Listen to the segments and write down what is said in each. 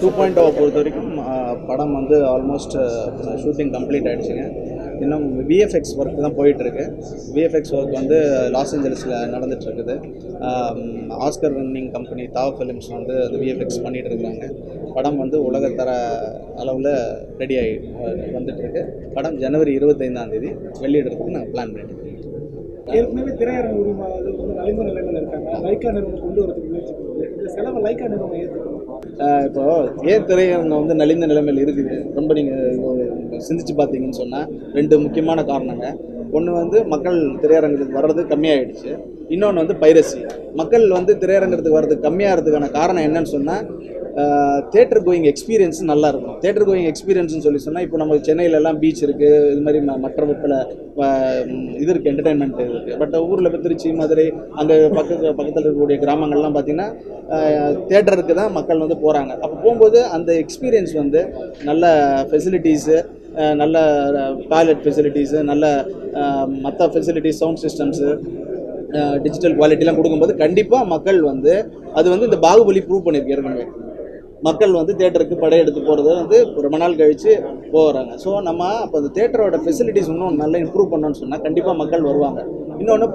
2.0 பொறுத்த வரைக்கும் படம் வந்து ஆல்மோஸ்ட் ஷூட்டிங் கம்ப்ளீட் ஆகிடுச்சுங்க. இன்னும் விஎஃப்எக்ஸ் ஒர்க் தான் போயிட்டுருக்கு. விஎஃப்எக்ஸ் ஒர்க் வந்து லாஸ் ஏஞ்சல்ஸில் நடந்துகிட்ருக்குது. ஆஸ்கர் வின்னிங் கம்பெனி தாவ் ஃபிலிம்ஸ் வந்து அது விஎஃப்எக்ஸ் பண்ணிகிட்டு இருக்கிறாங்க. படம் வந்து உலகத்தர அளவில் ரெடி ஆகி வந்துட்டுருக்கு. படம் ஜனவரி 25ஆம் தேதி வெளியிடுறதுக்கு நாங்கள் பிளான் பண்ணிட்டு இருக்கோம். ஏற்கனவே திரையரங்கு உரிமையாளர்கள் வந்து நலிந்த நிலைமையில் இருக்காங்க. லைக்கா நிறுவனம் கொண்டு வரதுக்கு முயற்சி பண்ணுது. இந்த செலவை லைக்கா நிறுவனம் ஏற்றுக்கணும். இப்போ ஏன் திரையரங்கம் வந்து நலிந்த நிலைமையில் இருக்குது, ரொம்ப நீங்கள் சிந்திச்சு பார்த்தீங்கன்னு சொன்னால் 2 முக்கியமான காரணங்க. ஒன்று வந்து மக்கள் திரையரங்கத்துக்கு வர்றது கம்மியாகிடுச்சு. இன்னொன்று வந்து பைரசி. மக்கள் வந்து திரையரங்கத்துக்கு வர்றது கம்மியாகிறதுக்கான காரணம் என்னன்னு சொன்னால் தேட்டர் கோயிங் எக்ஸ்பீரியன்ஸ் நல்லா இருக்கணும். தேட்டர் கோயிங் எக்ஸ்பீரியன்ஸ்னு சொன்னால் இப்போ நம்ம சென்னையிலலாம் பீச் இருக்குது, இது மாதிரி மற்ற விதத்தில் இது இருக்குது, என்டர்டெயின்மெண்ட் இருக்குது. பட் ஊரில் இப்போ திருச்சி, மதுரை, அங்கே பக்கத்தில் இருக்கக்கூடிய கிராமங்கள்லாம் பார்த்திங்கன்னா தேட்டருக்கு தான் மக்கள் வந்து போகிறாங்க. அப்போ போகும்போது அந்த எக்ஸ்பீரியன்ஸ் வந்து நல்ல ஃபெசிலிட்டிஸு, நல்ல டாய்லெட் ஃபெசிலிட்டிஸு, நல்ல மற்ற ஃபெசிலிட்டிஸ், சவுண்ட் சிஸ்டம்ஸு, டிஜிட்டல் குவாலிட்டிலாம் கொடுக்கும்போது கண்டிப்பாக மக்கள் வந்து அது வந்து இந்த பாகுபலி ப்ரூவ் பண்ணியிருக்கு. ஏற்கனவே மக்கள் வந்து தேட்டருக்கு படையெடுத்து போகிறத வந்து ரொம்ப நாள் கழித்து போகிறாங்க. ஸோ நம்ம அப்போ அந்த தேட்டரோட ஃபெசிலிட்டிஸ் இன்னும் நல்லா இம்ப்ரூவ் பண்ணோன்னு சொன்னால் கண்டிப்பாக மக்கள் வருவாங்க. இன்னொன்று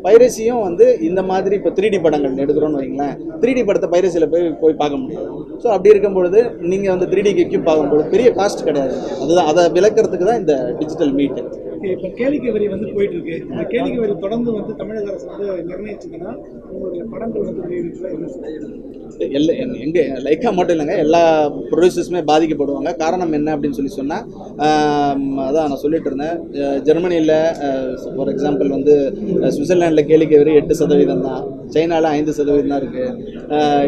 பைரசியும் வந்து இந்த மாதிரி இப்போ 3D படங்கள் எடுக்கிறோன்னு வைங்களேன், 3D படத்தை பைரசியில் போய் பார்க்க முடியாது. ஸோ அப்படி இருக்கும்பொழுது நீங்கள் வந்து 3D எக்யூப் பார்க்கும்பொழுது பெரிய காஸ்ட் கிடையாது. அதுதான் அதை விளக்கிறதுக்கு தான் இந்த டிஜிட்டல் மீட்டு. இப்போ கேளிக்கை வரி வந்து போயிட்டு இருக்கு. இந்த கேளிக்கை வரி தொடர்ந்து வந்து தமிழக அரசு வந்து நிர்ணயிச்சுங்கன்னா உங்களுடைய படங்கள் வந்து வெளியிடுறதுல என்ன செய்யணும்? எங்கே லைக்கா மட்டும் இல்லைங்க, எல்லா ப்ரொடியூசர்ஸுமே பாதிக்கப்படுவாங்க. காரணம் என்ன அப்படின்னு சொன்னால் அதான் நான் சொல்லிட்டு இருந்தேன். ஜெர்மனியில் ஃபார் எக்ஸாம்பிள் வந்து சுவிட்சர்லாண்டில் கேளிக்கை வரி 8% தான், சைனாவில் 5% தான் இருக்குது.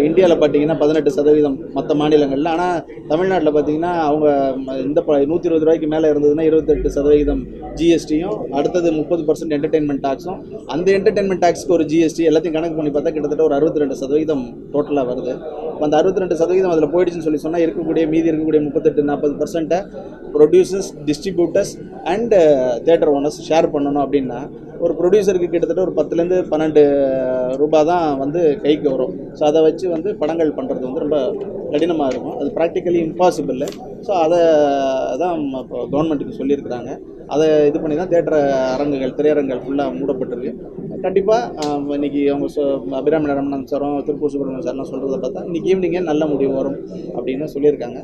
இந்தியாவில் பார்த்தீங்கன்னா 18% மற்ற மாநிலங்களில். ஆனால் தமிழ்நாட்டில் பார்த்தீங்கன்னா அவங்க இந்த 120 ரூபாய்க்கு மேலே இருந்ததுன்னா 28% ஜிஎஸ்டியும், அடுத்தது 30% என்டர்டெயின்மெண்ட் டாக்ஸும், அந்த என்டர்டெயின்மெண்ட் டாக்ஸ்க்கு ஒரு ஜிஎஸ்டி, எல்லாத்தையும் கணக்கு பண்ணி பார்த்தா கிட்டத்தட்ட ஒரு 62% டோட்டலாக வருது. அந்த 62% அதில் போயிடுச்சுன்னு சொன்னால் மீதி இருக்கக்கூடிய 38-40% producers, distributors and theatre owners share பண்ணணும். அப்படின்னா ஒரு ப்ரொடியூசருக்கு கிட்டத்தட்ட ஒரு 10-12 ரூபா தான் வந்து கைக்கு வரும். ஸோ அதை வச்சு வந்து படங்கள் பண்ணுறது வந்து ரொம்ப கடினமாக இருக்கும். அது ப்ராக்டிக்கலி இம்பாசிபிள். ஸோ அதை தான் இப்போ கவர்மெண்ட்டுக்கு சொல்லியிருக்கிறாங்க. அதை இது பண்ணி தான் திரையரங்குகள் ஃபுல்லாக மூடப்பட்டிருக்கு. கண்டிப்பாக இன்றைக்கி அவங்க அபிராமி ரமணன் சாரும் திருப்பூர் சுப்பிரமணியம் சார்லாம் சொல்கிறத பார்த்தா இன்றைக்கி ஈவினிங்கே நல்ல முடிவு வரும் அப்படின்னு சொல்லியிருக்காங்க.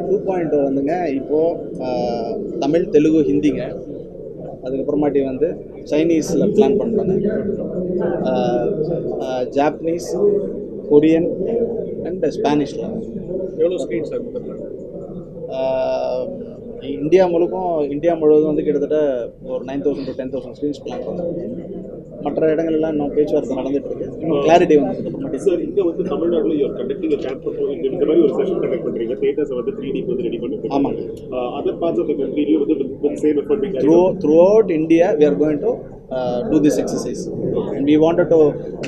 2.0 வந்துங்க இப்போது தமிழ், தெலுங்கு, ஹிந்திங்க, அதுக்கப்புறமாட்டி வந்து சைனீஸில் பிளான் பண்ணுறாங்க, ஜாப்பனீஸ், கொரியன் அண்ட் ஸ்பானிஷில். எவ்வளோ ஸ்க்ரீன் சார்? இந்தியா முழுவதும் வந்து கிட்டத்தட்ட ஒரு 9,000 to 10,000 ஸ்க்ரீன்ஸ் பிளான் பண்ணுறாங்க. மற்ற இடங்கள்லாம் இன்னும் பேச்சுவார்த்தை நடந்துட்டு இருக்கு. இன்னும் கிளாரிட்டி வந்து சார், இங்கே வந்து தமிழ்நாட்டில் யூஆர் கண்டக்டிங் இந்த மாதிரி ஒரு செஷன் கண்டக்ட் பண்ணுறீங்க. தியேட்டர்ஸை வந்து 3D வந்து ரெடி பண்ணி. ஆமாங்க. அதர் பார்ட்ஸ் ஆஃப் த கண்ட்ரிலையும் வந்து same effort throughout India we are going to do this exercise and we wanted to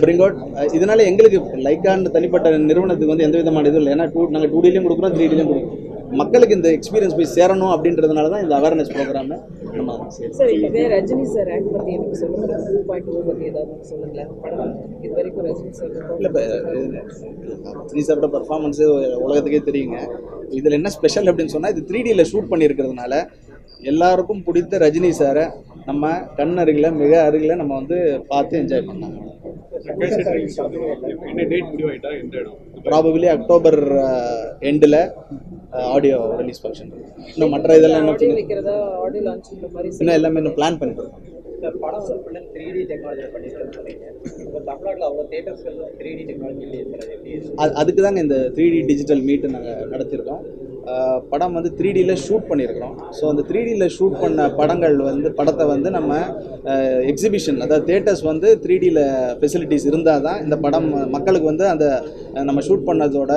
bring out இதனால எங்களுக்கு லைக்கான தனிப்பட்ட நிறுவனத்துக்கு வந்து எந்த விதமான இதுவும் இல்லை. ஏன்னா நாங்கள் 2Dலையும் கொடுக்குறோம், 3Dலையும் கொடுக்குறோம். மக்களுக்கு இந்த எக்ஸ்பீரியன்ஸ் போய் சேரணும் அப்படின்றதுனால தான் இந்த அவேர்னஸ் ப்ரோக்ராம் நம்ம சார். இப்போ ரஜினி சார் ஆக்ட் பற்றி எனக்கு சொல்லுங்கள். 2.0 பற்றி ஏதாவது சொல்லுங்களேன். படம் இது வரைக்கும் ரஜினி சார் இல்லை, இப்போ ரஜினி சாரோட பர்ஃபார்மன்ஸு உலகத்துக்கே தெரியுங்க. இதில் என்ன ஸ்பெஷல் அப்படின்னு சொன்னால் இது 3Dயில் ஷூட் பண்ணியிருக்கிறதுனால எல்லாருக்கும் பிடித்த ரஜினி சாரை நம்ம கண் அருகில், மிக அருகில் நம்ம வந்து பார்த்து என்ஜாய் பண்ணாங்க. ப்ராபபிளி அக்டோபர் எண்டில் ஆடியோ ரிலீஸ் ஃபங்க்ஷன். இன்னும் மற்ற இதெல்லாம் இன்னும் எல்லாமே இன்னும் பிளான் பண்ணிட்டு இருக்கோம். படம் வந்து ஃபுல்லாக 3D டெக்னாலஜி பண்ணியிருக்கேன்னு சொன்னீங்க. இப்போ தமிழ்நாட்டில் அவ்வளோ தேட்டர்ஸ்கள் 3D டெக்னாலஜி இல்லையே. அதுக்கு தாங்க இந்த 3D டிஜிட்டல் மீட்டு நாங்கள் நடத்தியிருக்கோம். படம் வந்து 3Dயில் ஷூட் பண்ணியிருக்கிறோம். ஸோ அந்த 3Dயில் ஷூட் பண்ண படத்தை வந்து நம்ம எக்ஸிபிஷன், அதாவது தேட்டர்ஸ் வந்து 3Dயில் ஃபெசிலிட்டிஸ் இருந்தால் தான் இந்த படம் மக்களுக்கு வந்து அந்த நம்ம ஷூட் பண்ணதோட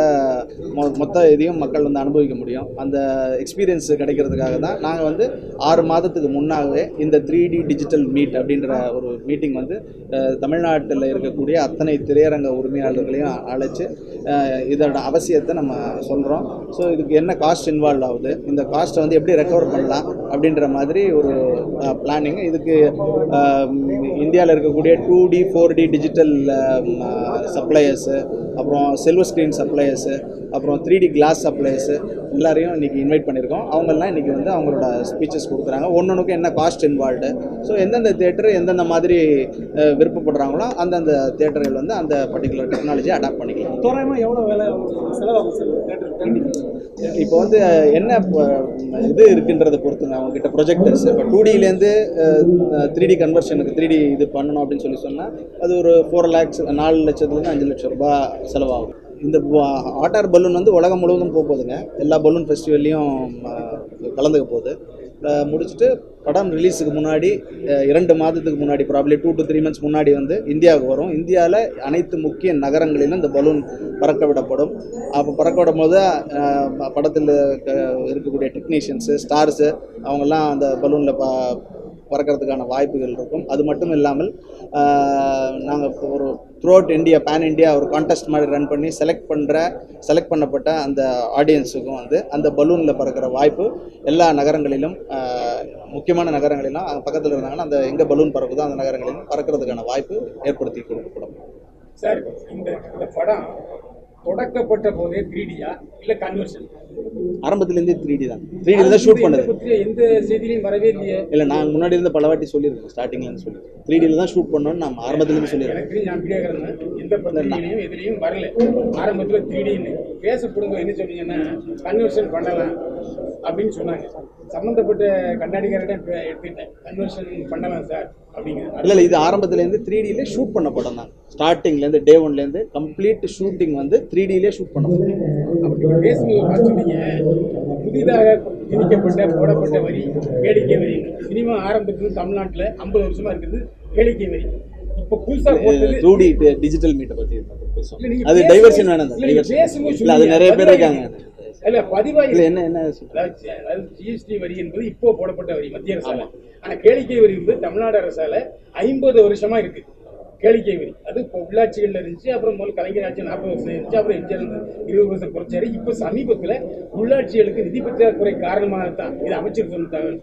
மொத்த இதையும் மக்கள் வந்து அனுபவிக்க முடியும். அந்த எக்ஸ்பீரியன்ஸ் கிடைக்கிறதுக்காக தான் நாங்கள் வந்து 6 மாதத்துக்கு முன்னாகவே இந்த 3D டிஜிட்டல் மீட் அப்படின்ற ஒரு மீட்டிங் வந்து தமிழ்நாட்டில் இருக்கக்கூடிய அத்தனை திரையரங்க உரிமையாளர்களையும் அழைச்சி இதோட அவசியத்தை நம்ம சொல்கிறோம். ஸோ இதுக்கு என்ன என்ன காஸ்ட் இன்வால்வ் ஆகுது, இந்த காஸ்ட்டை வந்து எப்படி ரெக்கவர் பண்ணலாம் அப்படின்ற மாதிரி ஒரு பிளானிங். இதுக்கு இந்தியாவில் இருக்கக்கூடிய 2D 4D டிஜிட்டல் சப்ளையர்ஸு, அப்புறம் சில்வர் ஸ்க்ரீன் சப்ளையர்ஸு, அப்புறம் 3D கிளாஸ் சப்ளையர்ஸு எல்லாரையும் இன்றைக்கி இன்வைட் பண்ணியிருக்கோம். அவங்கெல்லாம் இன்றைக்கி வந்து அவங்களோட ஸ்பீச்சஸ் கொடுக்குறாங்க. ஒன்றுக்கு என்ன காஸ்ட் இன்வால்வ்டு, ஸோ எந்தெந்த தேட்டர் எந்தெந்த மாதிரி விருப்பப்படுறாங்களோ அந்தந்த தேட்டர்கள் வந்து அந்த பர்டிகுலர் டெக்னாலஜியை அடாப்ட் பண்ணிக்கலாம். தோராயமாக எவ்வளோ வேலை செலவாகும் சார் தேட்டர்? இப்போ வந்து என்ன இது இருக்குன்றதை பொறுத்துங்க அவங்ககிட்ட ப்ரொஜெக்டர்ஸ். இப்போ 2Dலேருந்து 3D கன்வர்ஷனுக்கு 3D இது பண்ணணும் அப்படின்னு சொன்னால் அது ஒரு 4 lakhs 4 லட்சத்துலேருந்து 5 லட்சம் ரூபாய் செலவாகும். இந்த ஹாட் ஏர் பலூன் வந்து உலகம் முழுவதும் போகுதுங்க. எல்லா பலூன் ஃபெஸ்டிவல்லையும் கலந்துக்க போகுது. முடிச்சுட்டு படம் ரிலீஸுக்கு முன்னாடி 2 மாதத்துக்கு முன்னாடி ப்ராப்ளி 2 to 3 months முன்னாடி வந்து இந்தியாவுக்கு வரும். இந்தியாவில் அனைத்து முக்கிய நகரங்களிலும் இந்த பலூன் பறக்க விடப்படும். அப்போ பறக்க விடும் போது படத்தில் இருக்கக்கூடிய டெக்னீஷியன்ஸு, ஸ்டார்ஸு அவங்கெல்லாம் அந்த பலூனில் பறக்கிறதுக்கான வாய்ப்புகள் இருக்கும். அது மட்டும் இல்லாமல் நாங்கள் இப்போ ஒரு த்ரூஅவுட் இந்தியா, பேன் இந்தியா ஒரு கான்டெஸ்ட் மாதிரி ரன் பண்ணி செலக்ட் பண்ணப்பட்ட அந்த ஆடியன்ஸுக்கும் வந்து அந்த பலூனில் பறக்கிற வாய்ப்பு எல்லா நகரங்களிலும், முக்கியமான நகரங்களிலும் பக்கத்தில் இருந்தாங்கன்னா அந்த எங்கே பலூன் பறக்குதோ அந்த நகரங்களிலும் பறக்கிறதுக்கான வாய்ப்பு ஏற்படுத்தி கொடுக்கப்படும். சார், இந்த படம் தொடக்கப்பட்ட போதே 3Dயா இல்லை கன்வர்ஷன்? ஆரம்பத்துலேருந்தே 3D தான். 3D தான் ஷூட் பண்ணது. எந்த செய்தியிலையும் வரவே இல்லையே. இல்லை, நான் முன்னாடி இருந்து பல வாட்டி சொல்லியிருக்கேன். ஸ்டார்டிங்லேருந்து சொல்லி 3Dயில் தான் ஷூட் பண்ணோன்னு நான் ஆரம்பத்துலேருந்து சொல்லியிருக்கேன். எனக்கு நான் கேட்குறேன், எந்த பத்திரிகையிலையும் எதுலையும் வரல. ஆரம்பத்தில் 3Dன்னு பேசப்படுங்க என்ன சொன்னீங்கன்னா கன்வர்ஷன் பண்ணலாம் அப்படின்னு சொன்னாங்க. சம்மந்தப்பட்ட கண்ணாடிக்காரிடம் எடுத்துக்கிட்டேன், கன்வர்ஷன் பண்ணலாம் சார் அப்படிங்கிறது. இல்லை இது ஆரம்பத்துலேருந்து 3Dயிலே ஷூட் பண்ண படம் தான். ஸ்டார்டிங்லேருந்து டே 1லேருந்து கம்ப்ளீட் ஷூட்டிங் வந்து 3Dயிலே ஷூட் பண்ண படம். அப்படி பேசும்போது சொன்னீங்க, புதிதாக திணிக்கப்பட்ட போடப்பட்ட வரி கேளிக்கை வரி. சினிமா ஆரம்பத்தில் தமிழ்நாட்டில் 50 வருஷமா இருக்குது கேளிக்கை வரி. இப்போ புதுசா போட்டது 2D டிஜிட்டல் மீட்டை பற்றி பேசுவோம். அது டைவர்ஷன் வேணும். இல்லை, அது நிறைய பேர் இருக்காங்க. இல்ல பதிவாக என்ன அதாவது ஜிஎஸ்டி வரி என்பது இப்போ போடப்பட்ட வரி மத்திய அரசால. ஆனா கேளிக்கை வரி என்பது தமிழ்நாடு அரசால 50 வருஷமா இருக்கு. கேளிக்கை வரி அது இப்போ உள்ளாட்சிகள்ல இருந்துச்சு. அப்புறம் முதல் கலைஞர் ஆட்சி 40 வருஷம் இருந்துச்சு. அப்புறம் எம்ஜிஆர் 20 வருஷம் குறைச்சாரு. இப்போ சமீபத்தில் உள்ளாட்சிகளுக்கு நிதி பற்றாக்குறை காரணமாகத்தான், இது அமைச்சர் சொன்ன தகவல்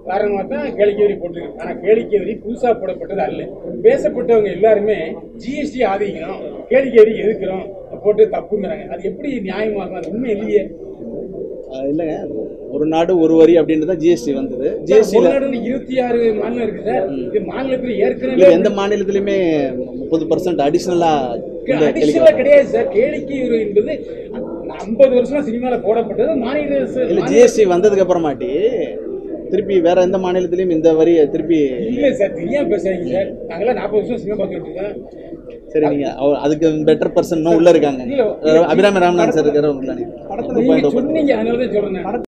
காரணமாக தான் கேளிக்கை வரி போட்டிருக்கு. ஆனால் கேளிக்கை வரி புதுசாக போடப்பட்டது அல்ல. பேசப்பட்டவங்க எல்லாருமே ஜிஎஸ்டி ஆதரிக்கணும், கேளிக்கை வரி எதுக்குறோம் போட்டு தப்புங்கிறாங்க. அது எப்படி நியாயமாகும்? அது உண்மை இல்லையே. இல்லைங்க, ஒரு நாடு ஒரு வரி அப்படின்றது தான் ஜிஎஸ்டி வந்தது. ஜிஎஸ்டியில் 26 மாநிலம் இருக்கு சார். இது மாநிலத்தில் ஏற்கனவே எந்த மாநிலத்திலுமே 30% அடிஷ்னலாக கிடையாது சார். கேளிக்கை வரி என்பது 50 வருஷமா சினிமாவில் போடப்பட்டது. மாநில ஜிஎஸ்டி வந்ததுக்கு அப்புறமாட்டி திருப்பி வேற எந்த மாநிலத்திலையும் இந்த வரியை திருப்பி இல்லை சார். தெரியாம பேசுறீங்க சார். நாங்களாம் 40 வருஷம் சினிமா பார்த்துட்டு இருக்கோம். சரி, நீங்க அதுக்கு பெட்டர் பர்சன் உள்ள இருக்காங்க. அபிராமி ராமநாதன் சார் இருக்காரு. சொன்னீங்க, அதனால தான் சொல்றேன்.